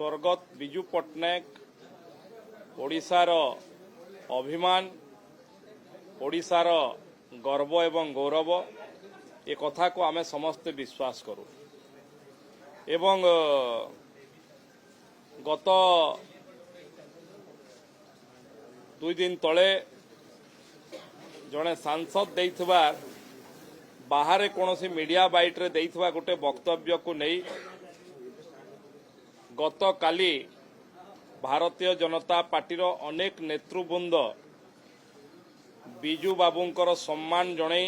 स्वर्गत विजु पट्टनायक ओडिशार अभिमान ओडिशार गर्व एवं गौरव ए कथा को आमे समस्ते विश्वास करू एवं गत 2 दिन तले जड़े सांसद देइथबा बाहर कौन मीडिया बाइट रे देइथबा गोटे वक्तव्य को नहीं गत काली भारतीय जनता पार्टीर अनेक नेतृवृंद बिजू बाबूंकर सम्मान जणे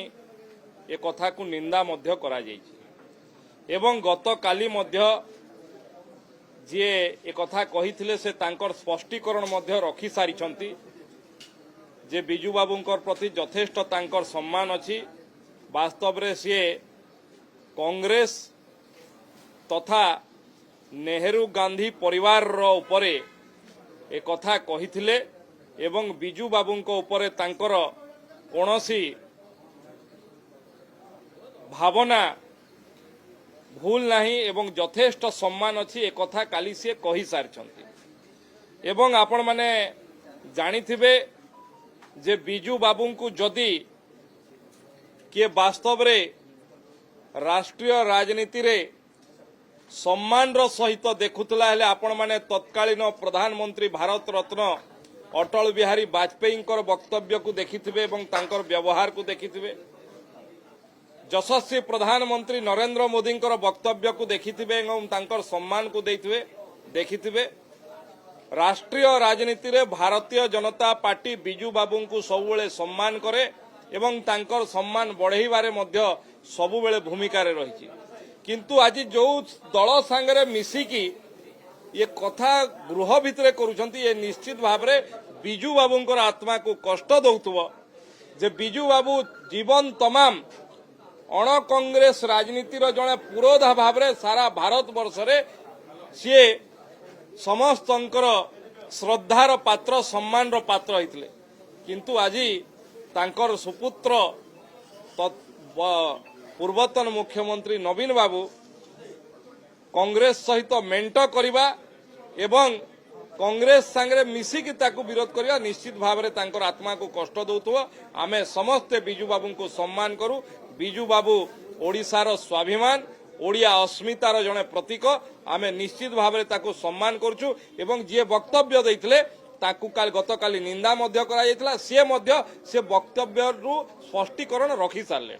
ए कथा को निंदा मध्य करा जायछि एवं गत काली मध्य जे ए कथा कहिथिले से तांकर स्पष्टीकरण मध्य रखि सारिछंती जे बिजू बाबूंकर प्रति यथेष्ट तांकर सम्मान अछि। वास्तव रे सी कांग्रेस तथा नेहरू गांधी परिवार रो उपरे ए कथा कहिथिले एवं बिजू बाबूंको उपरे तांकर कोनोसी भावना भूल नहीं एवं यथेष्ट सम्मान अछि ए कथा काली से कहि सारिछंती एवं आपण माने जानिथिबे जे बिजू बाबूंको जदि किए वास्तव रे राष्ट्रीय राजनीति रे सम्मान रो सहित देखुतला हेले आपण माने तत्कालीन प्रधानमंत्री भारत रत्न अटल बिहारी वाजपेयी वक्तव्य को देखिथिबे एवं तांकर व्यवहार को देखिथिबे। यशस्वी प्रधानमंत्री नरेंद्र मोदी वक्तव्य को देखिथिबे एवं तांकर सम्मान को देखिथिबे। राष्ट्रीय राजनीति रे भारतीय जनता पार्टी बिजू बाबू को सबुबले सम्मान करे एवं तांकर सम्मान बढ़ाइबारे मध्य सबुबले भूमिका रे रहिछि। किंतु आज जो दल सांगरे मिसिकी ये कथा गृह भितरे करूछंती ये निश्चित भाव रे बिजू बाबूंकर आत्मा को कष्ट दउथबो जे बिजू बाबू जीवन तमाम अण कांग्रेस राजनीति रो जणे पुरोधा भाव रे सारा भारत वर्ष रे सी समस्तंकर श्रद्धार पात्र सम्मान रो पात्र होइतले। किंतु आज तांकर सुपुत्र पूर्वतन मुख्यमंत्री नवीन बाबू कांग्रेस सहित मेंट करिबा एवं कांग्रेस सांगरे मिसिकी ताकू विरोध करिया निश्चित भाव रे तांकर आत्मा को कष्ट दउथबो। आमे समस्ते बिजू बाबू को सम्मान करू। बिजू बाबू ओडिशार स्वाभिमान ओडिया अस्मितार जने प्रतीक आमे निश्चित भाव रे ताकू सम्मान करछु एवं जे वक्तव्य दैथिले ताकू गतकाली निंदा मध्य करा जायतिला से वक्तव्य रु स्पष्टीकरण रखि सारले।